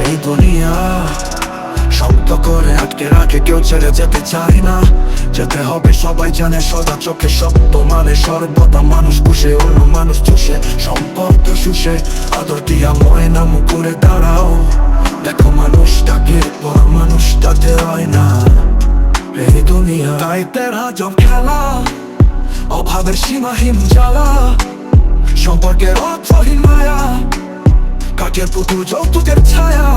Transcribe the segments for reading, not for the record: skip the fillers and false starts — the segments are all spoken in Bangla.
এই দুনিয়া শব্দ করে আটকে রাখে, কেউ ছেড়ে যেতে চায় না। যেতে হবে সবাই জানে, সদা চোখে সত্য মানে সর্বদা মানুষ পুষে, অন্য মানুষ চুষে, সম্পর্ক শুষে। আদর দিয়া ময়না মুকুরে দাঁড়াও, দেখো মানুষটাকে বড় মানুষটাতে হয় না এই দুনিয়া। তাই তেরা জব খেলা, অভাবের সীমাহীন জ্বালা, সম্পর্কের অর্থহীন মায়া, কাঠের পুতুল যৌতুকের ছায়া,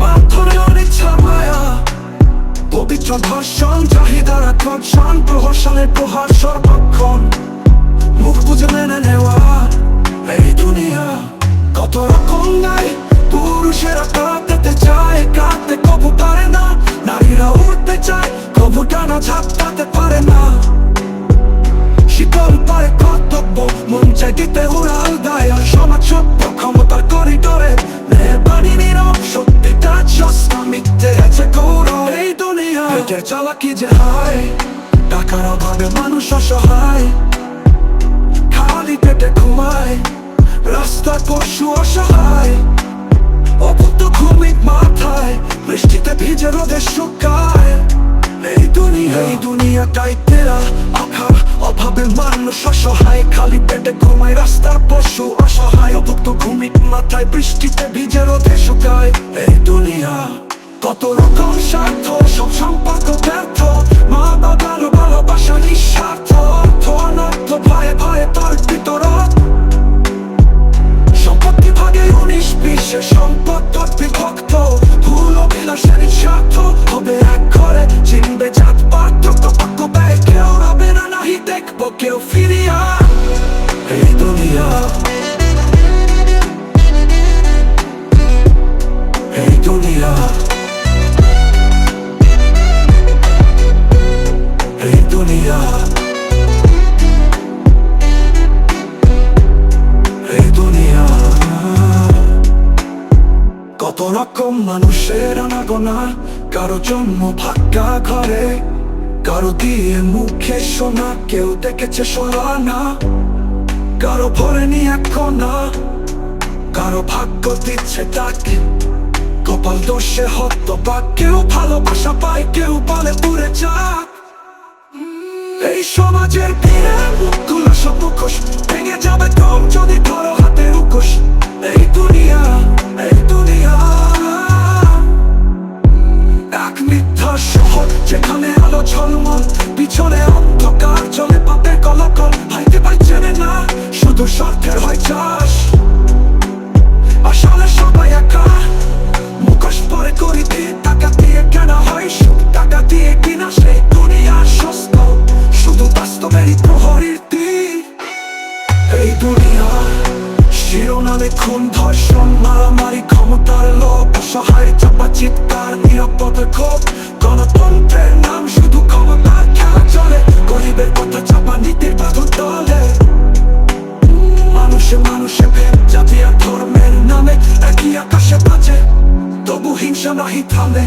পাথরে অনিচ্ছা মায়া, পবিত্র ধর্ষণ, চাহিদার আকর্ষণ, প্রহসনের প্রহার সর্বক্ষণ, মুখ বুঝে মেনে নেওয়া এই দুনিয়া। কত রকম নাই, পুরুষেরা কাঁদতে চায়, কাঁদতে কবু পারে না, নারীরা উঠতে চায়, কবু টানা ঝাপটাতে পারে না। শীতল পায় কর্তব্য, মন চাই দিতে উড়াল দায়, আর সমাজ সভ্য ক্ষমতার করিডোরে মেহরবানি নীরব, সত্যিটা চশমা মিথ্যে আছে গৌরব এই দুনিয়া। পেটের চালাকি যে হায়, টাকার অভাবে মানুষ অসহায়, খালি পেটে ঘুমায়, রাস্তার পশু অসহায়, অপুত ঘুমিক মাথায়, বৃষ্টিতে ভিজে রোদে শুকায় এই দুনিয়া। এই দুনিয়াটাই তেরা আঘার, অভাবে মানুষ অসহায়, খালি পেটে ঘুমায়, রাস্তার পশু অসহায়, অপুত ঘুমিক মাথায়, বৃষ্টিতে ভিজে রোদে শুকায় এই দুনিয়া। কত রকম স্বার্থ, সব সম্পর্ক ব্যর্থ, মা বাবার ভালোবাসা নিঃস্বার্থ, অর্থ অনর্থ, ভয়ে ভয়ে তর্কিত রথ, সম্পত্তি ভাগে 19-20, সম্পদ বিভক্ত, ভুল অভিলাষের স্বার্থ, হবে এক ঘরে চিনবে জাত পার্থক্য, পাক্য ব্যয় কেউ রবে না, নাহি দেখবো কেউ ফিরিয়া এই দুনিয়া। এই দুনিয়া, এই দুনিয়া, এই দুনিয়া। কত রকম মানুষের আনাগোনা, কারো জন্ম ভাগ্যা ঘরে, কারো দিয়ে মুখে শোনা, কেউ দেখেছে সোনা, কারো ভরেনি এক কোনা, কারো ভাগ্য দিচ্ছে তাকে, কপাল দোষে হতবাক, কেউ ভালোবাসা পায়, কেউ বলে পুরে যাক। এই সমাজের ভিড়ে মুখগুলো সব মুখোশ, ভেঙে যাবে দম যদি ধরো হাতে মুখোশ এই দুনিয়া। এই দুনিয়া এক মিথ্যা শহর, যেখানে আলো ঝলমল, পিছনে অন্ধকার, চলে পাপের কলকল, হাইতে পাই চেনে না, শুধু স্বার্থের হয় চাষ, আসলে সবাই একা, মুখোশ পরে করি দিয়ে, টাকা দিয়ে কেনা হয় সুখ, টাকা দিয়ে কিনা সেই দুনিয়া সস্ত, শুধু বাস্তবেরই প্রহরীর তীর এই দুনিয়া। শিরোনামে খুন, ধর্ষণ, মারামারি, ক্ষমতার লোভ, অসহায় চাপা চিৎকার, নিরাপত্তার ক্ষোভ, গণতন্ত্রের নাম শুধু ক্ষমতার খেলা চলে, গরিবের কথা চাপা নীতির বাধুর দলে, মানুষে মানুষে ভেদ, জাতি আর ধর্মের নামে একই আকাশে বাজে, তবু হিংসা নাহি থামে।